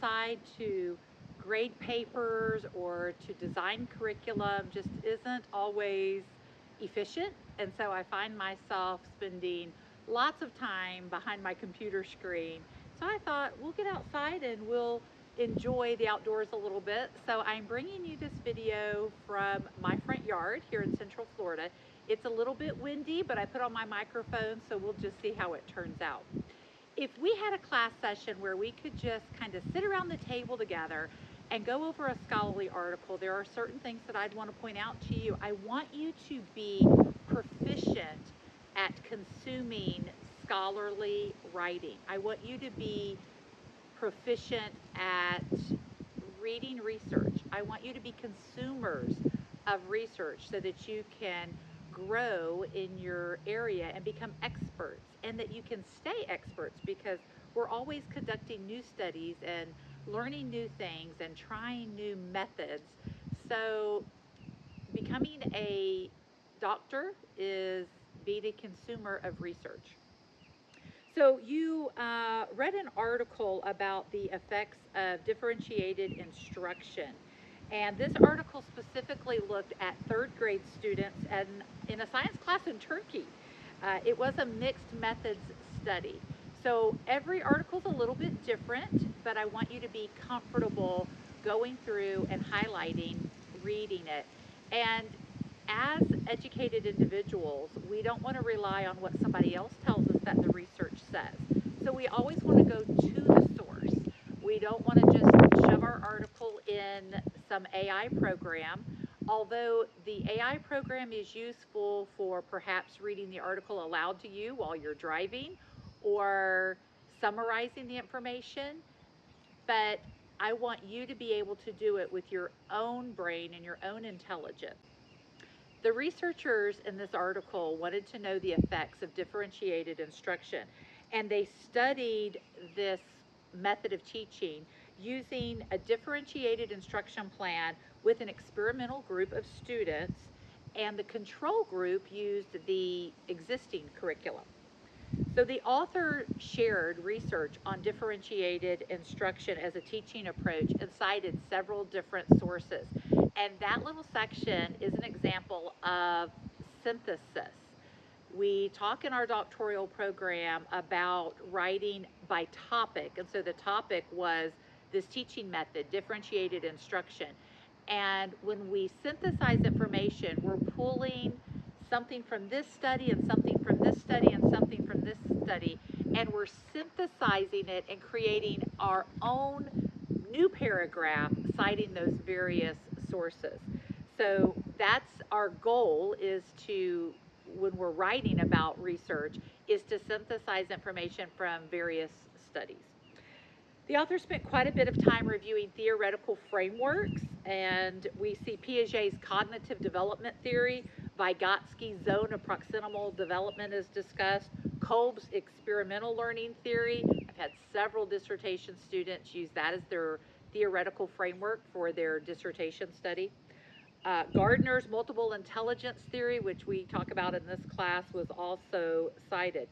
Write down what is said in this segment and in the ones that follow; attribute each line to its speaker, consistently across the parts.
Speaker 1: outside to grade papers or to design curriculum just isn't always efficient. And so I find myself spending lots of time behind my computer screen. So I thought we'll get outside and we'll enjoy the outdoors a little bit. So I'm bringing you this video from my front yard here in Central Florida. It's a little bit windy, but I put on my microphone, so we'll just see how it turns out. If we had a class session where we could just kind of sit around the table together and go over a scholarly article, there are certain things that I'd want to point out to you. I want you to be proficient at consuming scholarly writing. I want you to be proficient at reading research. I want you to be consumers of research so that you can grow in your area and become experts, and that you can stay experts, because we're always conducting new studies and learning new things and trying new methods. So becoming a doctor is being a consumer of research. So you read an article about the effects of differentiated instruction. And this article specifically looked at third grade students and in a science class in Turkey. It was a mixed methods study. So every article is a little bit different, but I want you to be comfortable going through and highlighting, reading it. And as educated individuals, we don't want to rely on what somebody else tells us that the research says. So we always want to go to the source. We don't want to just shove our article in some AI program. Although the AI program is useful for perhaps reading the article aloud to you while you're driving or summarizing the information, but I want you to be able to do it with your own brain and your own intelligence. The researchers in this article wanted to know the effects of differentiated instruction, and they studied this method of teaching using a differentiated instruction plan with an experimental group of students, and the control group used the existing curriculum. So the author shared research on differentiated instruction as a teaching approach and cited several different sources. And that little section is an example of synthesis. We talk in our doctoral program about writing by topic. And so the topic was this teaching method, differentiated instruction. And when we synthesize information, we're pulling something from this study and something from this study and something from this study, and we're synthesizing it and creating our own new paragraph citing those various sources. So that's our goal, is to, when we're writing about research, is to synthesize information from various studies. The author spent quite a bit of time reviewing theoretical frameworks, and we see Piaget's cognitive development theory, Vygotsky's zone of proximal development is discussed, Kolb's experimental learning theory. I've had several dissertation students use that as their theoretical framework for their dissertation study. Gardner's multiple intelligence theory, which we talk about in this class, was also cited.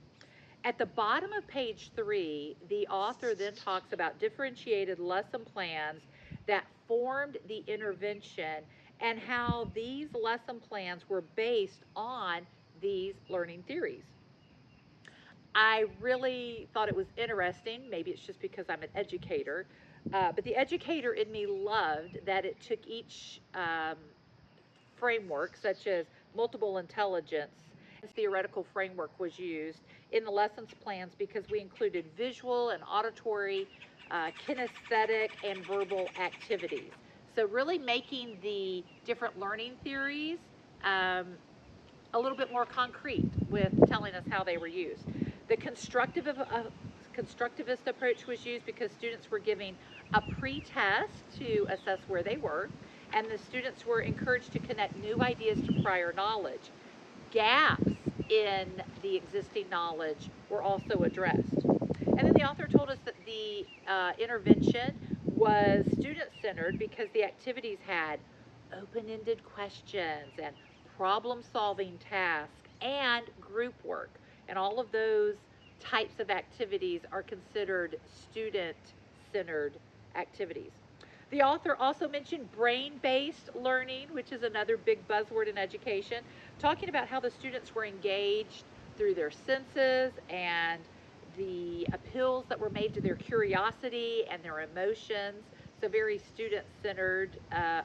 Speaker 1: At the bottom of page 3, the author then talks about differentiated lesson plans that formed the intervention and how these lesson plans were based on these learning theories. I really thought it was interesting. Maybe it's just because I'm an educator, but the educator in me loved that it took each framework, such as multiple intelligence, theoretical framework was used in the lessons plans, because we included visual and auditory, kinesthetic, and verbal activities. So really making the different learning theories a little bit more concrete with telling us how they were used. The constructivist approach was used because students were giving a pre-test to assess where they were, and the students were encouraged to connect new ideas to prior knowledge. Gaps in the existing knowledge were also addressed. And then the author told us that the intervention was student-centered because the activities had open-ended questions and problem-solving tasks and group work. And all of those types of activities are considered student-centered activities. The author also mentioned brain-based learning, which is another big buzzword in education, talking about how the students were engaged through their senses and the appeals that were made to their curiosity and their emotions. So very student-centered,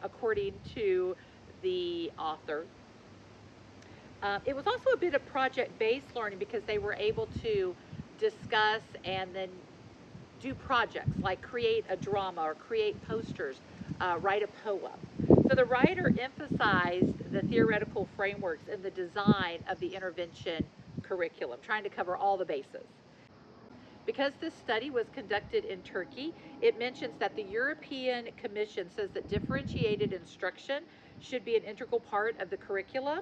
Speaker 1: according to the author. It was also a bit of project-based learning because they were able to discuss and then do projects like create a drama or create posters, write a poem. So the writer emphasized the theoretical frameworks in the design of the intervention curriculum, trying to cover all the bases. Because this study was conducted in Turkey, it mentions that the European Commission says that differentiated instruction should be an integral part of the curriculum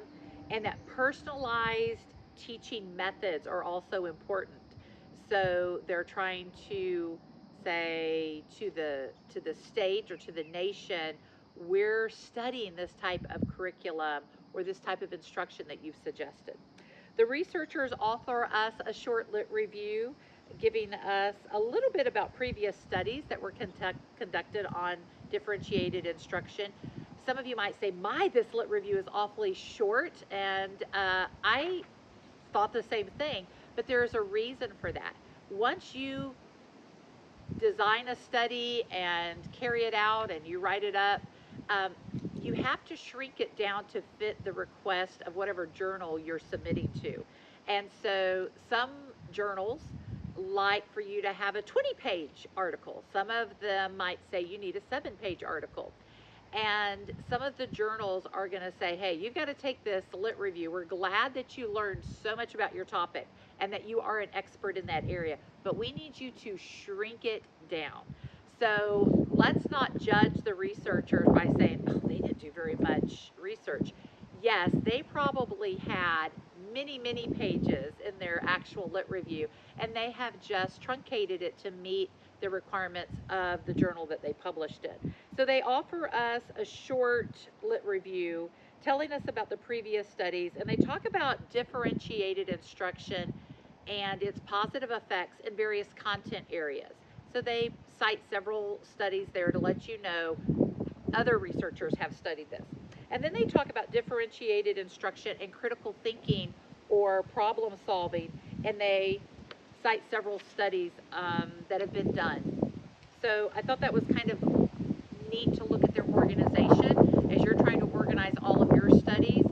Speaker 1: and that personalized teaching methods are also important. So they're trying to say to the state or to the nation, we're studying this type of curriculum or this type of instruction that you've suggested. The researchers offer us a short lit review, giving us a little bit about previous studies that were conducted on differentiated instruction. Some of you might say, this lit review is awfully short, and I thought the same thing, but there is a reason for that. Once you design a study and carry it out and you write it up, you have to shrink it down to fit the request of whatever journal you're submitting to. And so some journals like for you to have a 20-page article. Some of them might say you need a 7-page article. And some of the journals are going to say, hey, you've got to take this lit review. We're glad that you learned so much about your topic and that you are an expert in that area, but we need you to shrink it down. So let's not judge the researchers by saying, oh, they didn't do very much research. Yes, they probably had many, many pages in their actual lit review, and they have just truncated it to meet the requirements of the journal that they published in. So they offer us a short lit review telling us about the previous studies, and they talk about differentiated instruction and its positive effects in various content areas. So they cite several studies there to let you know other researchers have studied this. And then they talk about differentiated instruction and critical thinking or problem solving, and they cite several studies that have been done. So I thought that was kind of neat to look at their organization as you're trying to organize all of your studies.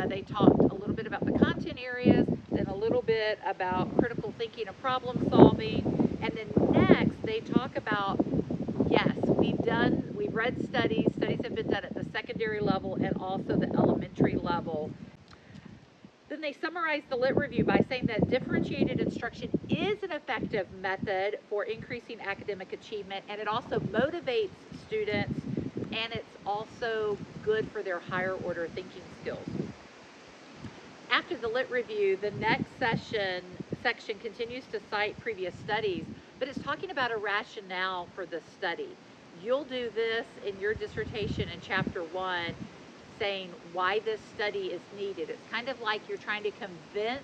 Speaker 1: They talked a little bit about the content areas, then a little bit about critical thinking and problem solving, and then next they talk about, yes, we've read studies have been done at the secondary level and also the elementary level. Then they summarize the lit review by saying that differentiated instruction is an effective method for increasing academic achievement, and it also motivates students, and it's also good for their higher order thinking skills. After the lit review, the next section continues to cite previous studies, but it's talking about a rationale for the study. You'll do this in your dissertation in chapter 1, saying why this study is needed. It's kind of like you're trying to convince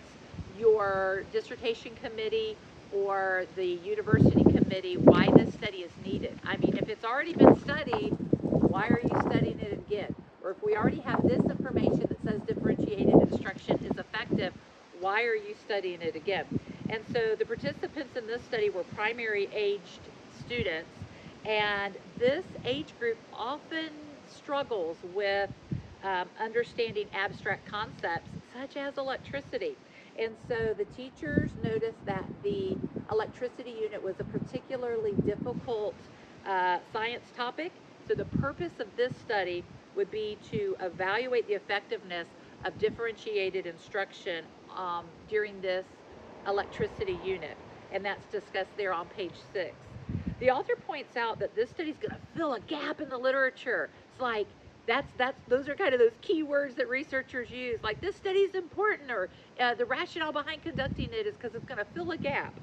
Speaker 1: your dissertation committee or the university committee why this study is needed. I mean, if it's already been studied, why are you studying it again? Or if we already have this information that says differentiated instruction is effective, why are you studying it again? And so the participants in this study were primary aged students, and this age group often struggles with understanding abstract concepts such as electricity. And so the teachers noticed that the electricity unit was a particularly difficult science topic. So the purpose of this study would be to evaluate the effectiveness of differentiated instruction during this electricity unit. And that's discussed there on page 6. The author points out that this study is going to fill a gap in the literature. It's like, those are kind of those key words that researchers use, like this study is important, or the rationale behind conducting it is because it's going to fill a gap.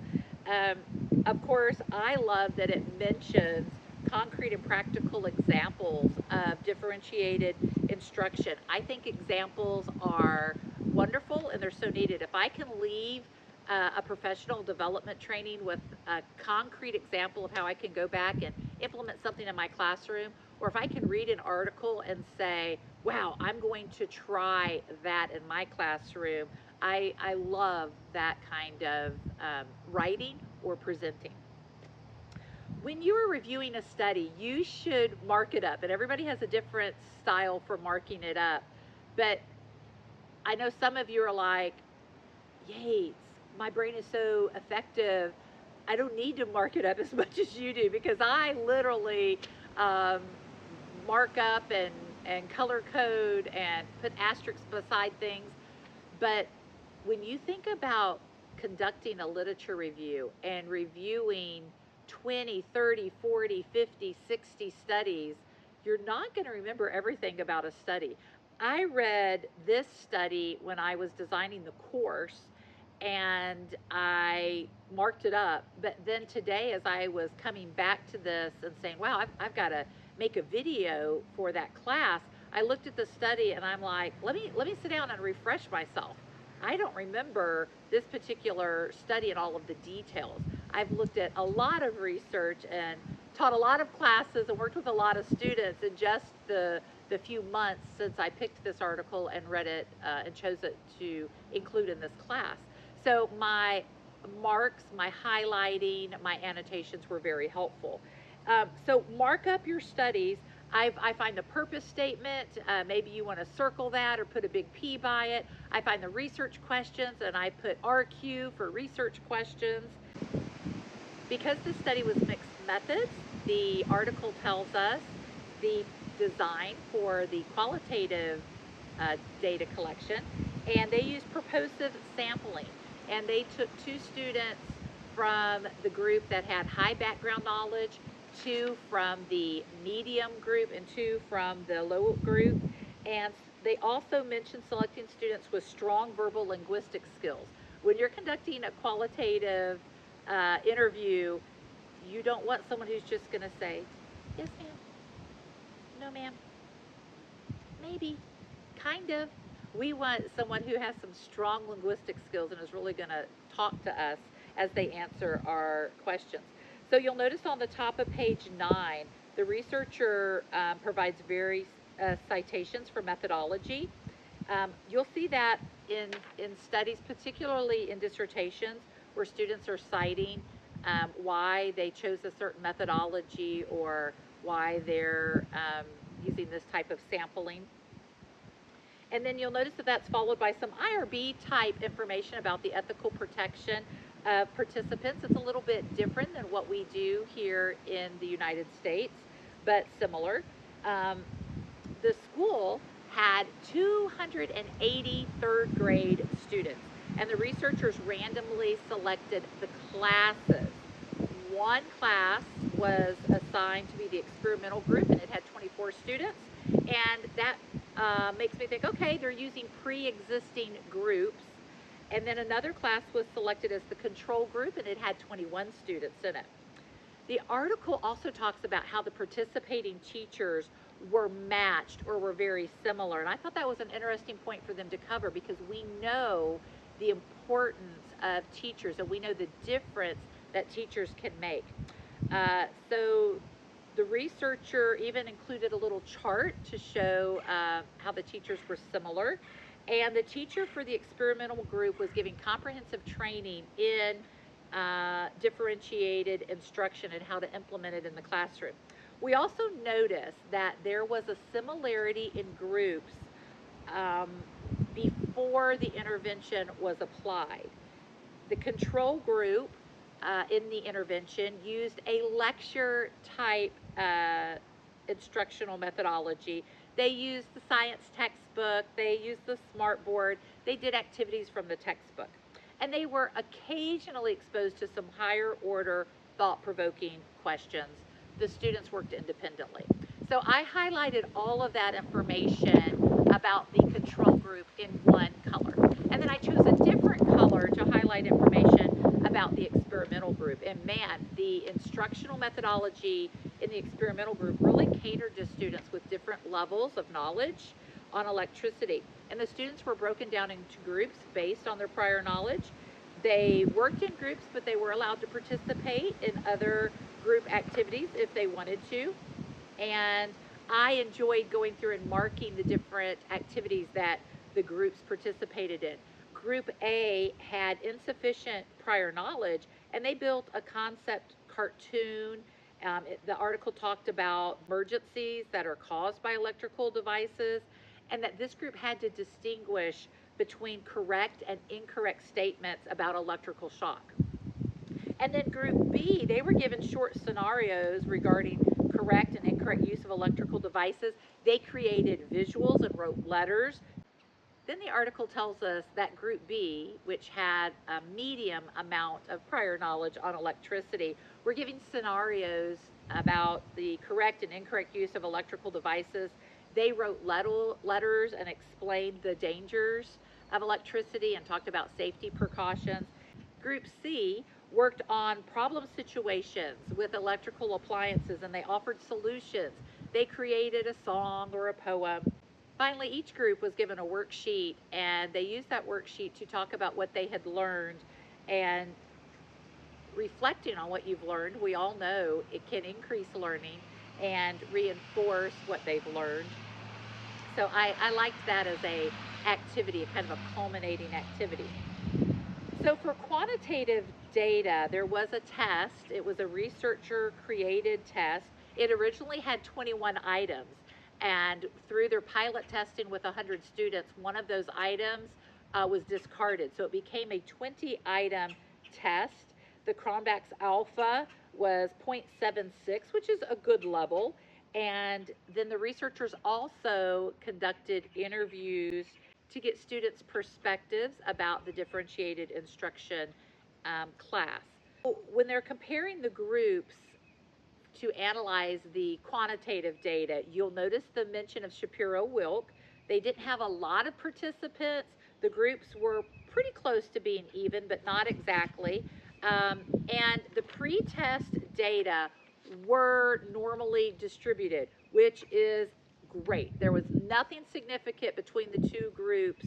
Speaker 1: Of course, I love that it mentions concrete and practical examples of differentiated instruction. I think examples are wonderful and they're so needed. If I can leave a professional development training with a concrete example of how I can go back and implement something in my classroom, or if I can read an article and say, wow, I'm going to try that in my classroom, I love that kind of writing or presenting. When you are reviewing a study, you should mark it up, and everybody has a different style for marking it up. But I know some of you are like, Yates, my brain is so effective. I don't need to mark it up as much as you do because I literally um, mark up and color code and put asterisks beside things. But when you think about conducting a literature review and reviewing 20, 30, 40, 50, 60 studies, you're not going to remember everything about a study. I read this study when I was designing the course and I marked it up. But then today, as I was coming back to this and saying, wow, I've got to make a video for that class, I looked at the study and I'm like, let me sit down and refresh myself. I don't remember this particular study and all of the details. I've looked at a lot of research and taught a lot of classes and worked with a lot of students in just the few months since I picked this article and read it and chose it to include in this class. So my marks, my highlighting, my annotations were very helpful. So mark up your studies. I find the purpose statement, maybe you want to circle that or put a big P by it. I find the research questions and I put RQ for research questions. Because the study was mixed methods, the article tells us the design for the qualitative data collection, and they used purposive sampling. And they took 2 students from the group that had high background knowledge, 2 from the medium group, and 2 from the low group. And they also mentioned selecting students with strong verbal linguistic skills. When you're conducting a qualitative interview, you don't want someone who's just going to say, yes, ma'am, no, ma'am, maybe, kind of. We want someone who has some strong linguistic skills and is really going to talk to us as they answer our questions. So you'll notice on the top of page 9, the researcher provides various citations for methodology. You'll see that in studies, particularly in dissertations, where students are citing why they chose a certain methodology or why they're using this type of sampling. And then you'll notice that that's followed by some IRB type information about the ethical protection of participants. It's a little bit different than what we do here in the United States, but similar. The school had 280 third grade students, and the researchers randomly selected the classes. One class was assigned to be the experimental group, and it had 24 students, and that makes me think, okay, they're using pre-existing groups. And then another class was selected as the control group, and it had 21 students in it. The article also talks about how the participating teachers were matched or were very similar. And I thought that was an interesting point for them to cover because we know the importance of teachers and we know the difference that teachers can make. So the researcher even included a little chart to show how the teachers were similar. And the teacher for the experimental group was giving comprehensive training in differentiated instruction and how to implement it in the classroom. We also noticed that there was a similarity in groups before the intervention was applied. The control group in the intervention used a lecture type instructional methodology. They used the science textbook, they used the smartboard, they did activities from the textbook. And they were occasionally exposed to some higher order thought-provoking questions. The students worked independently. So I highlighted all of that information about the control group in one color. And then I chose a different color to highlight information about the experimental group. And man, the instructional methodology in the experimental group really catered to students with different levels of knowledge on electricity. And the students were broken down into groups based on their prior knowledge. They worked in groups, but they were allowed to participate in other group activities if they wanted to. And I enjoyed going through and marking the different activities that the groups participated in. Group A had insufficient prior knowledge, and they built a concept cartoon. The article talked about emergencies that are caused by electrical devices, and that this group had to distinguish between correct and incorrect statements about electrical shock. And then group B, they were given short scenarios regarding correct and incorrect use of electrical devices. They created visuals and wrote letters. Then the article tells us that group B, which had a medium amount of prior knowledge on electricity, were giving scenarios about the correct and incorrect use of electrical devices. They wrote letters and explained the dangers of electricity and talked about safety precautions. Group C worked on problem situations with electrical appliances, and they offered solutions. They created a song or a poem. Finally, each group was given a worksheet, and they used that worksheet to talk about what they had learned. And reflecting on what you've learned, we all know it can increase learning and reinforce what they've learned. So I liked that as a activity, a kind of a culminating activity. So for quantitative data, there was a test. It was a researcher created test. It originally had 21 items. And through their pilot testing with 100 students, one of those items was discarded. So it became a 20 item test. The Cronbach's alpha was 0.76, which is a good level. And then the researchers also conducted interviews to get students' perspectives about the differentiated instruction class. When they're comparing the groups to analyze the quantitative data, you'll notice the mention of Shapiro-Wilk. They didn't have a lot of participants. The groups were pretty close to being even, but not exactly. And the pre-test data were normally distributed, which is great. There was nothing significant between the two groups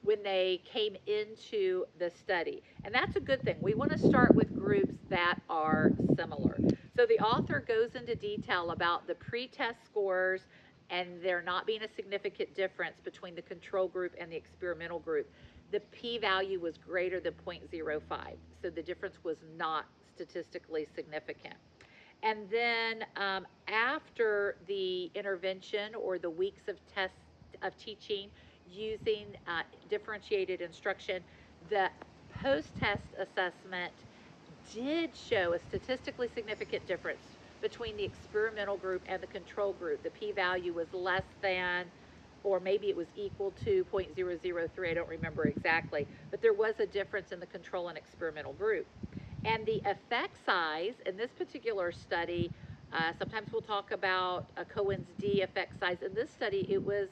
Speaker 1: when they came into the study. And that's a good thing. We want to start with groups that are similar. So the author goes into detail about the pre-test scores and there not being a significant difference between the control group and the experimental group. The p-value was greater than 0.05, so the difference was not statistically significant. And then after the intervention or the weeks of teaching using differentiated instruction, the post-test assessment did show a statistically significant difference between the experimental group and the control group. The p-value was less than, or maybe it was equal to 0.003, I don't remember exactly, but there was a difference in the control and experimental group. And the effect size in this particular study, sometimes we'll talk about a Cohen's d effect size. In this study, it was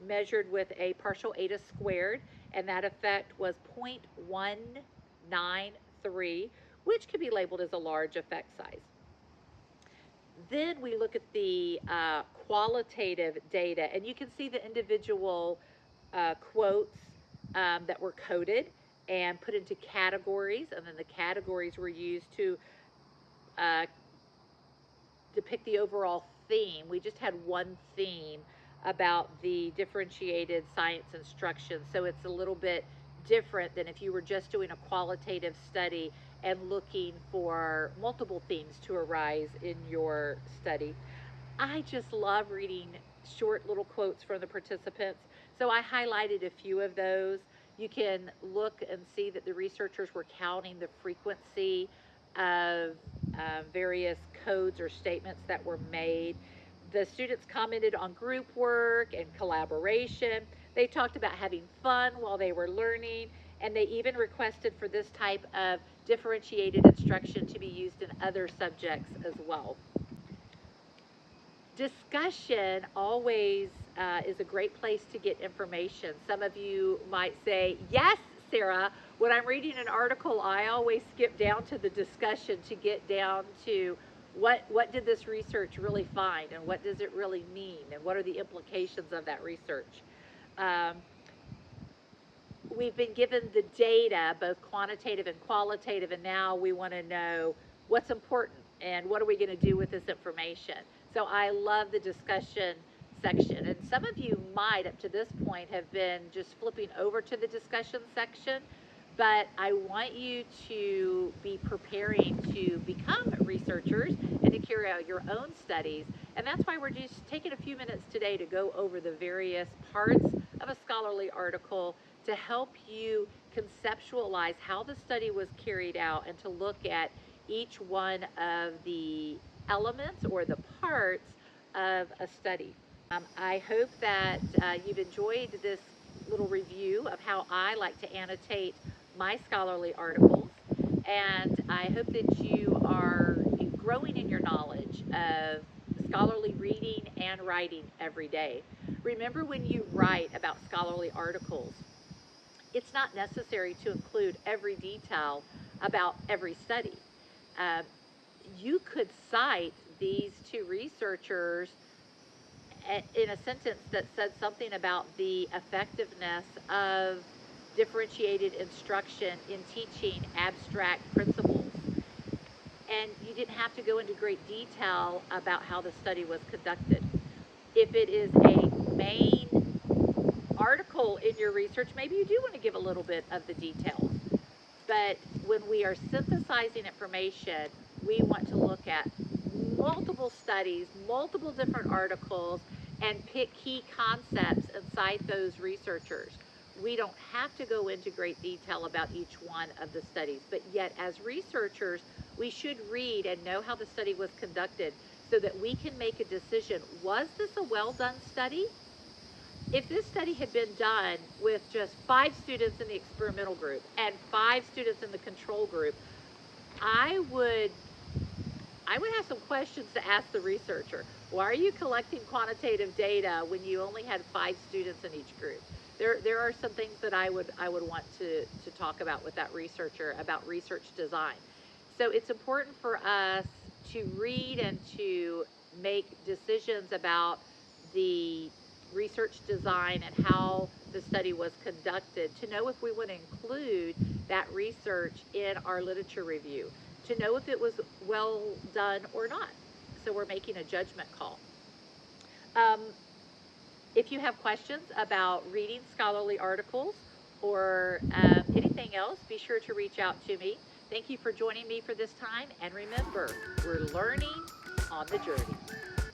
Speaker 1: measured with a partial eta squared, and that effect was 0.193, which could be labeled as a large effect size. Then we look at the qualitative data, and you can see the individual quotes that were coded and put into categories, and then the categories were used to depict the overall theme. We just had one theme about the differentiated science instruction, so it's a little bit different than if you were just doing a qualitative study and looking for multiple themes to arise in your study. I just love reading short little quotes from the participants, so I highlighted a few of those. You can look and see that the researchers were counting the frequency of various codes or statements that were made. The students commented on group work and collaboration. They talked about having fun while they were learning, and they even requested for this type of differentiated instruction to be used in other subjects as well. Discussion always is a great place to get information. Some of you might say, yes, Sarah, when I'm reading an article, I always skip down to the discussion to get down to what did this research really find, and what does it really mean, and what are the implications of that research. We've been given the data, both quantitative and qualitative, and now we want to know what's important. And what are we going to do with this information? So I love the discussion section. And some of you might, up to this point, have been just flipping over to the discussion section. But I want you to be preparing to become researchers and to carry out your own studies. And that's why we're just taking a few minutes today to go over the various parts of a scholarly article to help you conceptualize how the study was carried out and to look at each one of the elements or the parts of a study. I hope that you've enjoyed this little review of how I like to annotate my scholarly articles. And I hope that you are growing in your knowledge of scholarly reading and writing every day. Remember, when you write about scholarly articles, it's not necessary to include every detail about every study. Um, you could cite these two researchers in a sentence that said something about the effectiveness of differentiated instruction in teaching abstract principles. And you didn't have to go into great detail about how the study was conducted. If it is a main article in your research, maybe you do want to give a little bit of the details. But when we are synthesizing information, we want to look at multiple studies, multiple different articles, and pick key concepts and cite those researchers. We don't have to go into great detail about each one of the studies, but yet as researchers, we should read and know how the study was conducted so that we can make a decision. Was this a well done study? If this study had been done with just 5 students in the experimental group and 5 students in the control group, I would I would have some questions to ask the researcher. Why are you collecting quantitative data when you only had 5 students in each group? There are some things that I would want to talk about with that researcher about research design. So it's important for us to read and to make decisions about the research design and how the study was conducted to know if we would include that research in our literature review, to know if it was well done or not. So we're making a judgment call. Um, if you have questions about reading scholarly articles or anything else, be sure to reach out to me. Thank you for joining me for this time. And remember, we're learning on the journey.